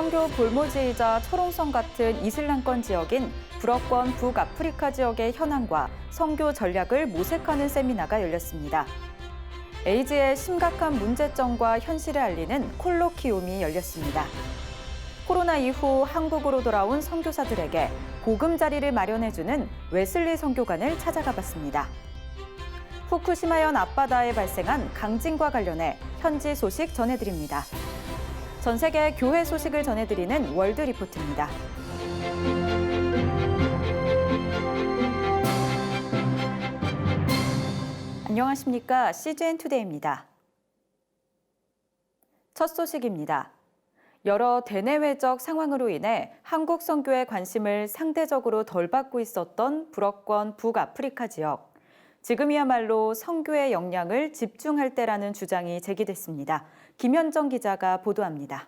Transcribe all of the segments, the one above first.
선교 볼모지이자 철옹성 같은 이슬람권 지역인 불어권 북아프리카 지역의 현황과 선교 전략을 모색하는 세미나가 열렸습니다. 에이즈의 심각한 문제점과 현실을 알리는 콜로키움이 열렸습니다. 코로나 이후 한국으로 돌아온 선교사들에게 보금자리를 마련해주는 웨슬리 선교관을 찾아가 봤습니다. 후쿠시마현 앞바다에 발생한 강진과 관련해 현지 소식 전해드립니다. 전 세계 교회 소식을 전해드리는 월드 리포트입니다. 안녕하십니까? CGN 투데이입니다. 첫 소식입니다. 여러 대내외적 상황으로 인해 한국 선교의 관심을 상대적으로 덜 받고 있었던 불어권 북아프리카 지역. 지금이야말로 선교의 역량을 집중할 때라는 주장이 제기됐습니다. 김현정 기자가 보도합니다.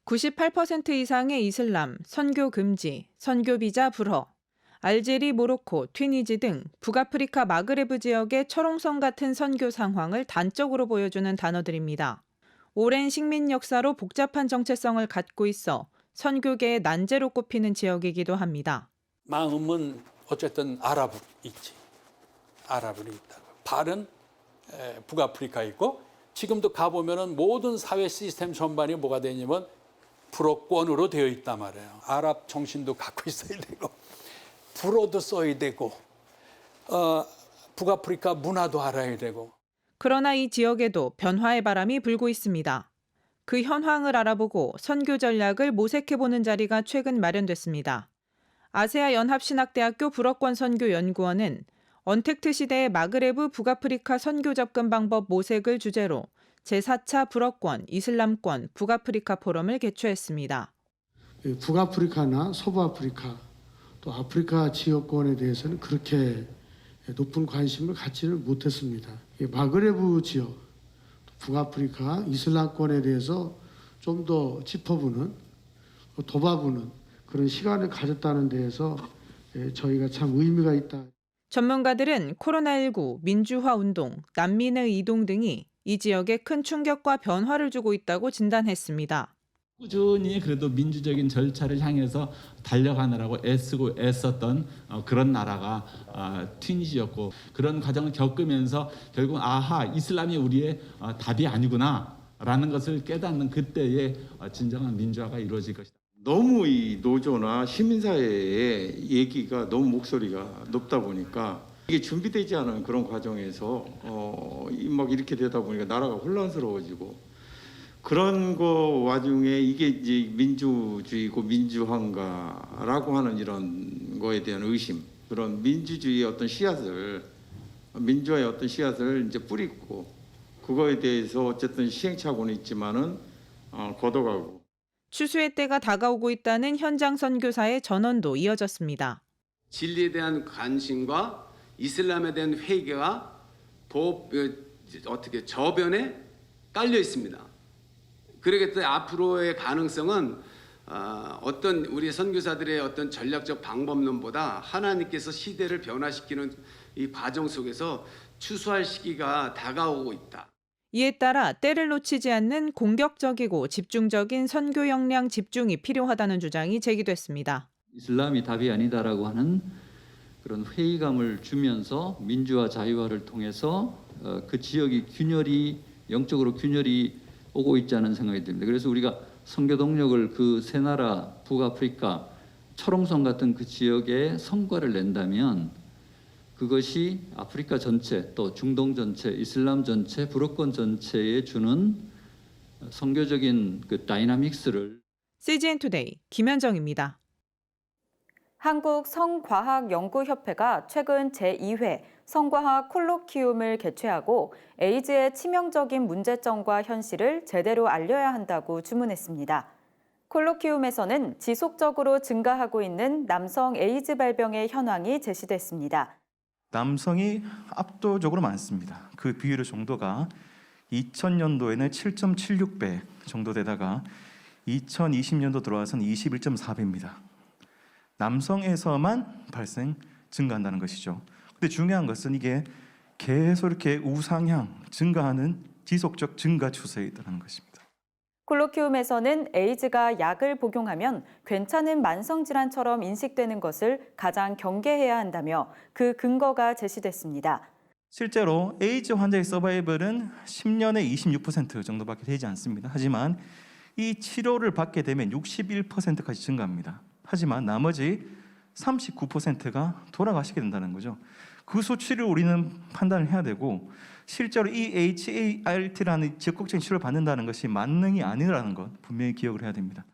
98% 이상의 이슬람, 선교 금지, 선교 비자 불허, 알제리, 모로코, 튀니지 등 북아프리카 마그레브 지역의 철옹성 같은 선교 상황을 단적으로 보여주는 단어들입니다. 오랜 식민 역사로 복잡한 정체성을 갖고 있어 선교계의 난제로 꼽히는 지역이기도 합니다. 마음은 어쨌든 아랍이 있지. 아랍이 있다고. 발은 북아프리카 있고 지금도 가보면은 모든 사회 시스템 전반이 뭐가 되냐면 불어권으로 되어 있단 말이에요. 아랍 정신도 갖고 있어야 되고 불어도 써야 되고 북아프리카 문화도 알아야 되고. 그러나 이 지역에도 변화의 바람이 불고 있습니다. 그 현황을 알아보고 선교 전략을 모색해보는 자리가 최근 마련됐습니다. 아세아 연합신학대학교 불어권 선교연구원은 언택트 시대의 마그레브 북아프리카 선교 접근 방법 모색을 주제로 제4차 불어권, 이슬람권, 북아프리카 포럼을 개최했습니다. 북아프리카나 서부아프리카 또 아프리카 지역권에 대해서는 그렇게 높은 관심을 갖지는 못했습니다. 마그레브 지역, 북아프리카, 이슬람권에 대해서 좀 더 짚어보는, 도봐보는 그런 시간을 가졌다는 데에서 저희가 참 의미가 있다. 전문가들은 코로나19, 민주화 운동, 난민의 이동 등이 이 지역에 큰 충격과 변화를 주고 있다고 진단했습니다. 꾸준히 그래도 민주적인 절차를 향해서 달려가느라고 애쓰고 애썼던 그런 나라가 튀니지였고 그런 과정을 겪으면서 결국 이슬람이 우리의 답이 아니구나라는 것을 깨닫는 그때의 진정한 민주화가 이루어질 것이다. 너무 이 노조나 시민사회의 얘기가 너무 목소리가 높다 보니까 이게 준비되지 않은 그런 과정에서 막 이렇게 되다 보니까 나라가 혼란스러워지고 그런 거 와중에 이게 이제 민주주의고 민주화인가라고 하는 이런 거에 대한 의심, 그런 민주주의의 어떤 씨앗을, 민주화의 어떤 씨앗을 이제 뿌리고 그거에 대해서 어쨌든 시행착오는 있지만은 걷어가고. 추수의 때가 다가오고 있다는 현장 선교사의 전언도 이어졌습니다. 진리에 대한 관심과 이슬람에 대한 회개가 어떻게 저변에 깔려 있습니다. 그러기 때문에 앞으로의 가능성은 어떤 우리 선교사들의 어떤 전략적 방법론보다 하나님께서 시대를 변화시키는 이 과정 속에서 추수할 시기가 다가오고 있다. 이에 따라 때를 놓치지 않는 공격적이고 집중적인 선교 역량 집중이 필요하다는 주장이 제기됐습니다. 이슬람이 답이 아니다라고 하는 그런 회의감을 주면서 민주화 자유화를 통해서 그 지역이 영적으로 균열이 오고 있지 않은 생각이 듭니다. 그래서 우리가 선교 동력을 그 세 나라 북아프리카 철옹성 같은 그 지역에 성과를 낸다면 그것이 아프리카 전체 또 중동 전체 이슬람 전체 불어권 전체에 주는 선교적인 그 다이나믹스를. CGN 투데이 김현정입니다. 한국성과학연구협회가 최근 제2회 성과학 콜로키움을 개최하고 에이즈의 치명적인 문제점과 현실을 제대로 알려야 한다고 주문했습니다. 콜로키움에서는 지속적으로 증가하고 있는 남성 에이즈 발병의 현황이 제시됐습니다. 남성이 압도적으로 많습니다. 그 비율의 정도가 2000년도에는 7.76배 정도 되다가 2020년도 들어와서는 21.4배입니다. 남성에서만 증가한다는 것이죠. 근데 중요한 것은 이게 계속 이렇게 우상향 증가하는 지속적 증가 추세에 있다는 것입니다. 콜로키움에서는 에이즈가 약을 복용하면 괜찮은 만성질환처럼 인식되는 것을 가장 경계해야 한다며 그 근거가 제시됐습니다. 실제로 에이즈 환자의 서바이벌은 10년에 26% 정도밖에 되지 않습니다. 하지만 이 치료를 받게 되면 61%까지 증가합니다. 하지만 나머지 39%가 돌아가시게 된다는 거죠. 그 수치를 우리는 판단을 해야 되고 실제로 이 HART라는 적극적인 치료를 받는다는 것이 만능이 아니라는 것 분명히 기억을 해야 됩니다.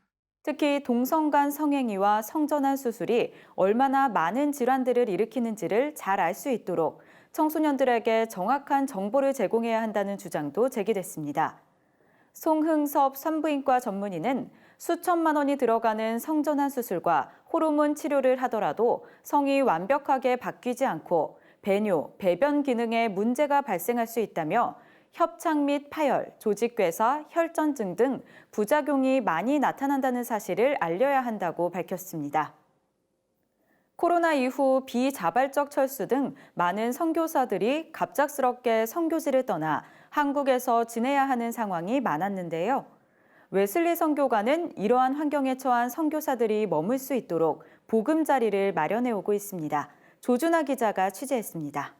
특히 동성 간 성행위와 성전환 수술이 얼마나 많은 질환들을 일으키는지를 잘 알 수 있도록 청소년들에게 정확한 정보를 제공해야 한다는 주장도 제기됐습니다. 송흥섭 산부인과 전문의는 수천만 원이 들어가는 성전환 수술과 호르몬 치료를 하더라도 성이 완벽하게 바뀌지 않고 배뇨, 배변 기능에 문제가 발생할 수 있다며 협착 및 파열, 조직괴사, 혈전증 등 부작용이 많이 나타난다는 사실을 알려야 한다고 밝혔습니다. 코로나 이후 비자발적 철수 등 많은 선교사들이 갑작스럽게 선교지를 떠나 한국에서 지내야 하는 상황이 많았는데요. 웨슬리 선교관은 이러한 환경에 처한 선교사들이 머물 수 있도록 보금자리를 마련해 오고 있습니다. 조준하 기자가 취재했습니다.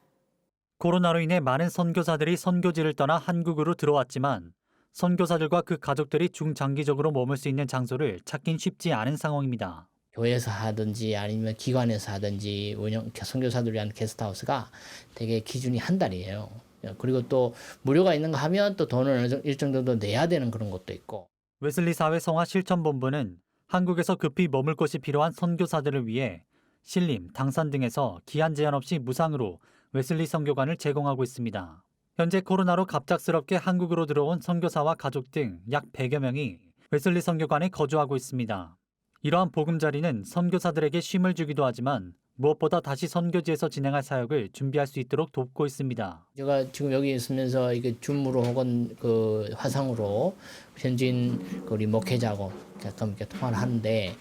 코로나로 인해 많은 선교사들이 선교지를 떠나 한국으로 들어왔지만 선교사들과 그 가족들이 중장기적으로 머물 수 있는 장소를 찾긴 쉽지 않은 상황입니다. 교회에서 하든지 아니면 기관에서 하든지 선교사들을 위한 게스트하우스가 되게 기준이 한 달이에요. 그리고 또 무료가 있는 거 하면 또 돈을 일정 정도 내야 되는 그런 것도 있고. 웨슬리 사회 성화 실천본부는 한국에서 급히 머물 곳이 필요한 선교사들을 위해 신림, 당산 등에서 기한 제한 없이 무상으로 웨슬리 선교관을 제공하고 있습니다. 현재 코로나로 갑작스럽게 한국으로 들어온 선교사와 가족 등 약 100여 명이 웨슬리 선교관에 거주하고 있습니다. 이러한 보금자리는 선교사들에게 쉼을 주기도 하지만 무엇보다 다시 선교지에서 진행할 사역을 준비할 수 있도록 돕고 있습니다. 제가 지금 여기 있으면서 이게 줌으로 혹은 그 화상으로 현지인 우리 목회자하고 가끔 이렇게 통화를 하는데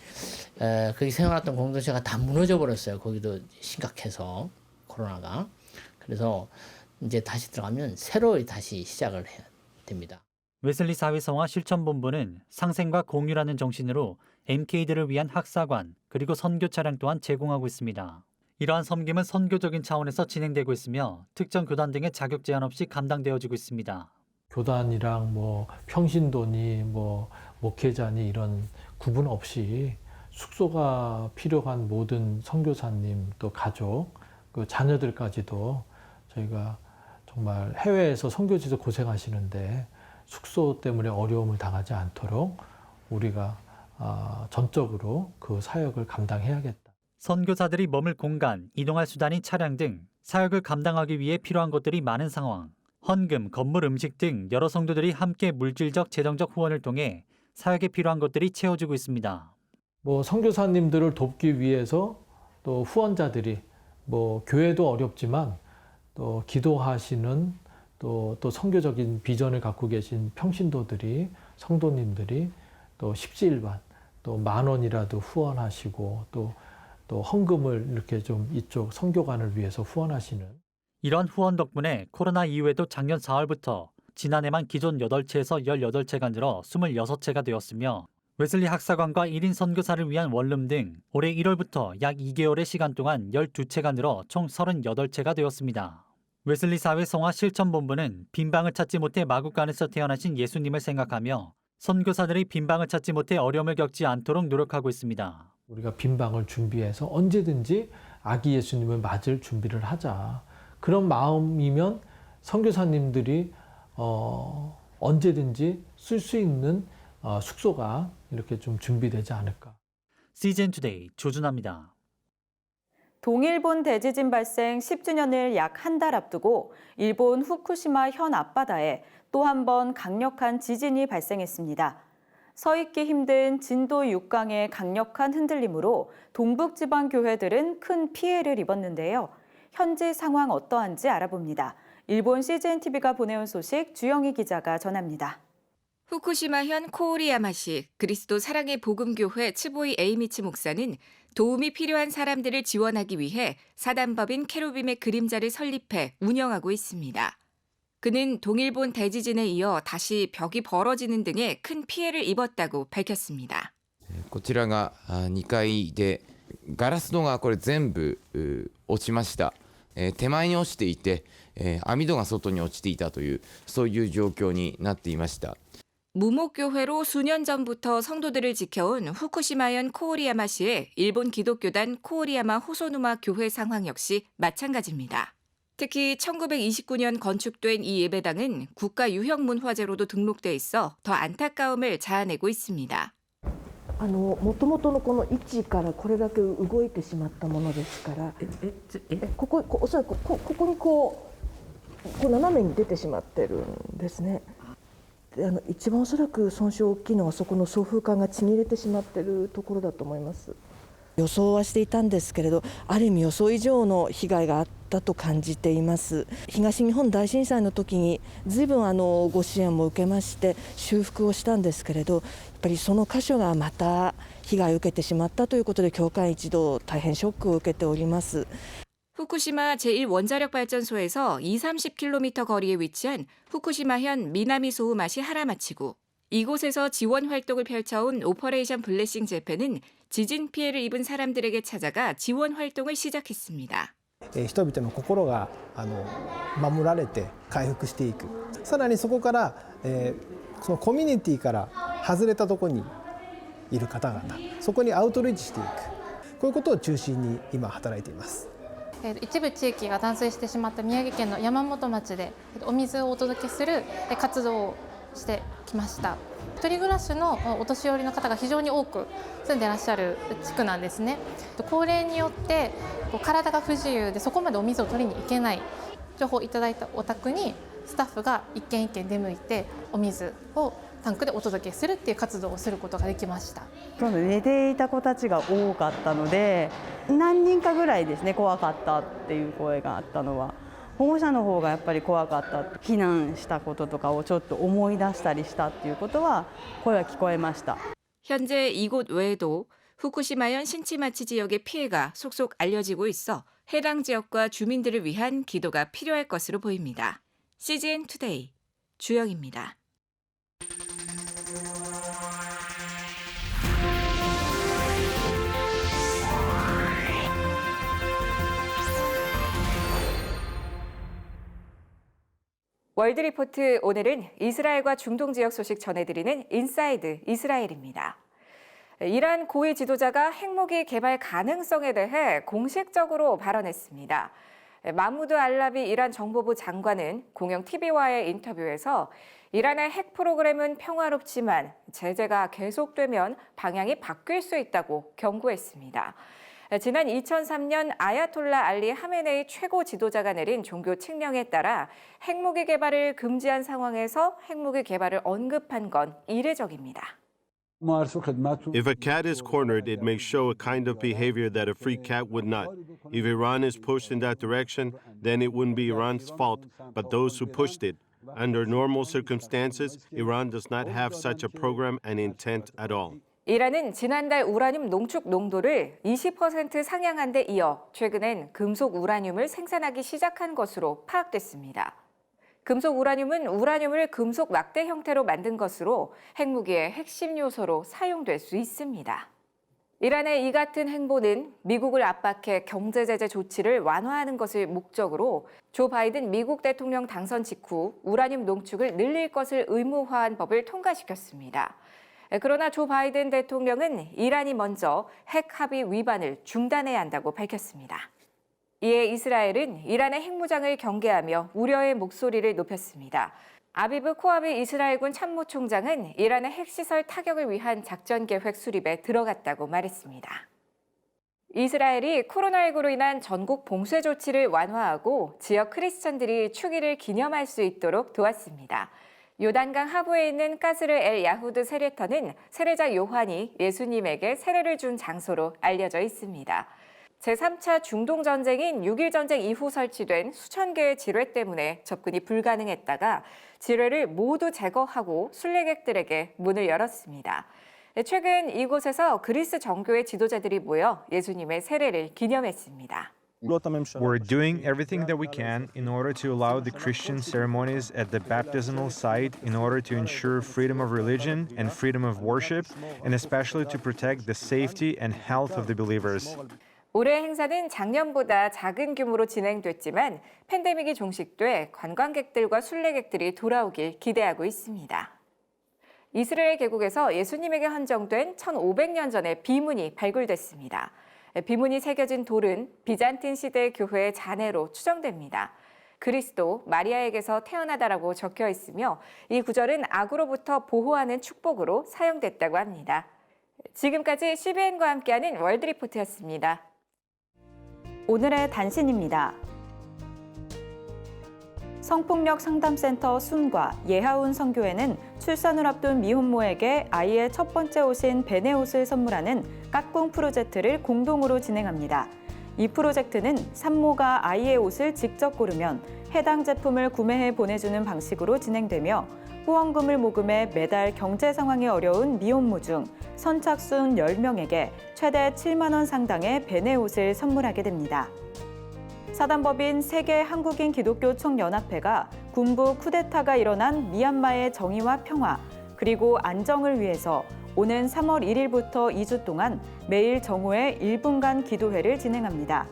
거기 생활했던 공동체가 다 무너져 버렸어요. 거기도 심각해서 코로나가. 그래서 이제 다시 들어가면 새로 다시 시작을 해야 됩니다. 웨슬리 사회성화 실천본부는 상생과 공유라는 정신으로 MK들을 위한 학사관 그리고 선교 차량 또한 제공하고 있습니다. 이러한 섬김은 선교적인 차원에서 진행되고 있으며 특정 교단 등의 자격 제한 없이 감당되어지고 있습니다. 교단이랑 평신도니 목회자니 이런 구분 없이 숙소가 필요한 모든 선교사님 또 가족 그 자녀들까지도 저희가 정말 해외에서 선교지에서 고생하시는데 숙소 때문에 어려움을 당하지 않도록 우리가 전적으로 그 사역을 감당해야겠다. 선교사들이 머물 공간, 이동할 수단인 차량 등 사역을 감당하기 위해 필요한 것들이 많은 상황. 헌금, 건물, 음식 등 여러 성도들이 함께 물질적, 재정적 후원을 통해 사역에 필요한 것들이 채워지고 있습니다. 선교사님들을 돕기 위해서 또 후원자들이 교회도 어렵지만 또 기도하시는 또 선교적인 비전을 갖고 계신 평신도들이 성도님들이 또 십시일반 또 10,000원이라도 후원하시고 또 헌금을 이렇게 좀 이쪽 선교관을 위해서 후원하시는 이런 후원 덕분에 코로나 이후에도 작년 4월부터 지난해만 기존 8채에서 18채가 늘어 26채가 되었으며 웨슬리 학사관과 1인 선교사를 위한 원룸 등 올해 1월부터 약 2개월의 시간 동안 12채가 늘어 총 38채가 되었습니다. 웨슬리 사회 성화 실천본부는 빈방을 찾지 못해 마국간에서 태어나신 예수님을 생각하며 선교사들이 빈방을 찾지 못해 어려움을 겪지 않도록 노력하고 있습니다. 우리가 빈방을 준비해서 언제든지 아기 예수님을 맞을 준비를 하자. 그런 마음이면 선교사님들이 언제든지 쓸 수 있는 숙소가 이렇게 좀 준비되지 않을까. CGN투데이 조준하입니다. 동일본 대지진 발생 10주년을 약 한 달 앞두고 일본 후쿠시마 현 앞바다에 또 한 번 강력한 지진이 발생했습니다. 서 있기 힘든 진도 6강의 강력한 흔들림으로 동북지방 교회들은 큰 피해를 입었는데요. 현지 상황 어떠한지 알아봅니다. 일본 CGNTV가 보내온 소식 주영희 기자가 전합니다. 후쿠시마현 코오리야마시 그리스도 사랑의 복음교회 츠보이 에이미치 목사는 도움이 필요한 사람들을 지원하기 위해 사단법인 케루빔의 그림자를 설립해 운영하고 있습니다. 그는 동일본 대지진에 이어 다시 벽이 벌어지는 등의 큰 피해를 입었다고 밝혔습니다. こちらが2階でガラス戸がこれ全部落ちました。手前に落ちていて網戸が外に落ちていたというそういう状況になっていました。 무목교회로 수년 전부터 성도들을 지켜온 후쿠시마현 코오리야마시의 일본 기독교단 코오리야마 호소누마 교회 상황 역시 마찬가지입니다. 특히 1929년 건축된 이 예배당은 국가 유형문화재로도 등록돼 있어 더 안타까움을 자아내고 있습니다. もともとのこの位置からこれだけ動いてしまったものですから、ここおそらくここにこう斜めに出てしまってるんですね。で一番おそらく損傷大きいのはそこの送風管がちぎれてしまってるところだと思います。予想はしていたんですけれど、ある意味予想以上の被害があったと感じています。東日本大震災の時に随分ご支援も受けまして修復をしたんですけれど、やっぱりその箇所がまた被害を受けてしまったということで教会一同大変ショックを受けております。 후쿠시마 제1원자력발전소에서 20-30km 거리에 위치한 후쿠시마현 미나미소우마시 하라마치구. 이곳에서 지원 활동을 펼쳐온 오퍼레이션 블레싱 재팬은 지진 피해를 입은 사람들에게 찾아가 지원 활동을 시작했습니다. 人々の心が守られて回復していく。さらにそこから、そのコミュニティから外れたところにいる方々、そこにアウトリーチしていく。こういうことを中心に今働いています。 一部地域が断水してしまった宮城県の山本町でお水をお届けする活動をしてきました。一人暮らしのお年寄りの方が非常に多く住んでいらっしゃる地区なんですね。高齢によって体が不自由でそこまでお水を取りに行けない情報をいただいたお宅にスタッフが一軒一軒出向いてお水をタンクでお届けするっていう活動をすることができました。寝ていた子たちが多かったので、何人かぐらいですね、怖かったっていう声があったのは、保護者の方がやっぱり怖かった、避難したこととかをちょっと思い出したりしたっていうことは声は聞こえました。 현재 이곳 외에도 후쿠시마현 신치마치 지역의 피해가 속속 알려지고 있어 해당 지역과 주민들을 위한 기도가 필요할 것으로 보입니다. CGN 투데이 주영입니다. 월드리포트 오늘은 이스라엘과 중동 지역 소식 전해드리는 인사이드 이스라엘입니다. 이란 고위 지도자가 핵무기 개발 가능성에 대해 공식적으로 발언했습니다. 마무드 알라비 이란 정보부 장관은 공영 TV와의 인터뷰에서 이란의 핵 프로그램은 평화롭지만 제재가 계속되면 방향이 바뀔 수 있다고 경고했습니다. 지난 2003년 아야톨라 알리 하메네이 최고 지도자가 내린 종교 칙령에 따라 핵무기 개발을 금지한 상황에서 핵무기 개발을 언급한 건 이례적입니다. If a cat is cornered, it may show a kind of behavior that a free cat would not. If Iran is pushed in that direction, then it wouldn't be Iran's fault, but those who pushed it. Under normal circumstances, Iran does not have such a program and intent at all. 이란은 지난달 우라늄 농축 농도를 20% 상향한 데 이어 최근엔 금속 우라늄을 생산하기 시작한 것으로 파악됐습니다. 금속 우라늄은 우라늄을 금속 막대 형태로 만든 것으로 핵무기의 핵심 요소로 사용될 수 있습니다. 이란의 이 같은 행보는 미국을 압박해 경제 제재 조치를 완화하는 것을 목적으로 조 바이든 미국 대통령 당선 직후 우라늄 농축을 늘릴 것을 의무화한 법을 통과시켰습니다. 그러나 조 바이든 대통령은 이란이 먼저 핵 합의 위반을 중단해야 한다고 밝혔습니다. 이에 이스라엘은 이란의 핵무장을 경계하며 우려의 목소리를 높였습니다. 아비브 코아비 이스라엘군 참모총장은 이란의 핵시설 타격을 위한 작전 계획 수립에 들어갔다고 말했습니다. 이스라엘이 코로나19로 인한 전국 봉쇄 조치를 완화하고 지역 크리스천들이 축일을 기념할 수 있도록 도왔습니다. 요단강 하부에 있는 까스르 엘 야후드 세례터는 세례자 요한이 예수님에게 세례를 준 장소로 알려져 있습니다. 제3차 중동전쟁인 6.1 전쟁 이후 설치된 수천 개의 지뢰 때문에 접근이 불가능했다가 지뢰를 모두 제거하고 순례객들에게 문을 열었습니다. 최근 이곳에서 그리스 정교회 지도자들이 모여 예수님의 세례를 기념했습니다. We're doing everything that we can in order to allow the Christian ceremonies at the baptismal site in order to ensure freedom of religion and freedom of worship, and especially to protect the safety and health of the believers. 올해 행사는 작년보다 작은 규모로 진행됐지만 팬데믹이 종식돼 관광객들과 순례객들이 돌아오길 기대하고 있습니다. 이스라엘 계곡에서 예수님에게 헌정된 1500년 전의 비문이 발굴됐습니다. 비문이 새겨진 돌은 비잔틴 시대 교회의 잔해로 추정됩니다. 그리스도, 마리아에게서 태어나다라고 적혀 있으며 이 구절은 악으로부터 보호하는 축복으로 사용됐다고 합니다. 지금까지 CBN과 함께하는 월드리포트였습니다. 오늘의 단신입니다. 성폭력 상담센터 숨과 예하운 선교회는 출산을 앞둔 미혼모에게 아이의 첫 번째 옷인 베네 옷을 선물하는 까꿍 프로젝트를 공동으로 진행합니다. 이 프로젝트는 산모가 아이의 옷을 직접 고르면 해당 제품을 구매해 보내주는 방식으로 진행되며 후원금을 모금해 매달 경제 상황이 어려운 미혼모 중 선착순 10명에게 최대 7만 원 상당의 베네 옷을 선물하게 됩니다. 사단법인 세계 한국인 기독교 총연합회가 군부 쿠데타가 일어난 미얀마의 정의와 평화 그리고 안정을 위해서 오는 3월 1일부터 2주 동안 매일 정오에 1분간 기도회를 진행합니다.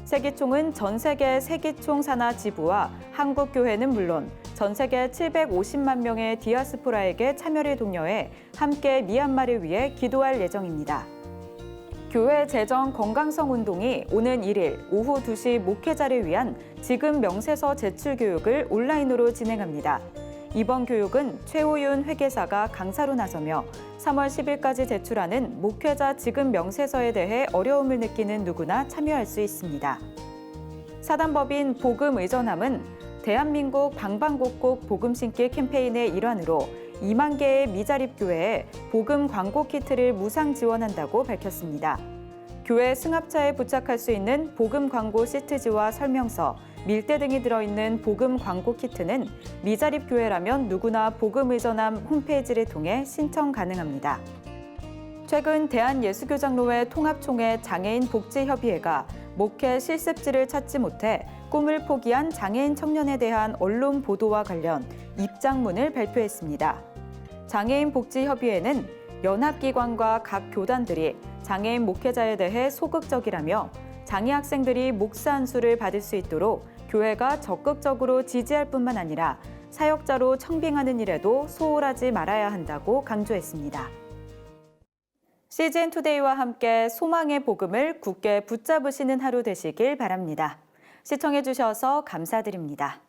세기총은 전 세계 세기총 산하 지부와 한국 교회는 물론 전 세계 750만 명의 디아스포라에게 참여를 독려해 함께 미얀마를 위해 기도할 예정입니다. 교회 재정 건강성 운동이 오는 1일 오후 2시 목회자를 위한 지금 명세서 제출 교육을 온라인으로 진행합니다. 이번 교육은 최호윤 회계사가 강사로 나서며 3월 10일까지 제출하는 목회자 지금 명세서에 대해 어려움을 느끼는 누구나 참여할 수 있습니다. 사단법인 복음의전함은 대한민국 방방곡곡 복음 심기 캠페인의 일환으로 2만 개의 미자립 교회에 복음 광고 키트를 무상 지원한다고 밝혔습니다. 교회 승합차에 부착할 수 있는 복음 광고 시트지와 설명서, 밀대 등이 들어있는 복음 광고 키트는 미자립 교회라면 누구나 복음의전함 홈페이지를 통해 신청 가능합니다. 최근 대한예수교장로회 통합총회 장애인 복지협의회가 목회 실습지를 찾지 못해 꿈을 포기한 장애인 청년에 대한 언론 보도와 관련 입장문을 발표했습니다. 장애인 복지협의회는 연합기관과 각 교단들이 장애인 목회자에 대해 소극적이라며 장애 학생들이 목사 안수를 받을 수 있도록 교회가 적극적으로 지지할 뿐만 아니라 사역자로 청빙하는 일에도 소홀하지 말아야 한다고 강조했습니다. CGN투데이와 함께 소망의 복음을 굳게 붙잡으시는 하루 되시길 바랍니다. 시청해주셔서 감사드립니다.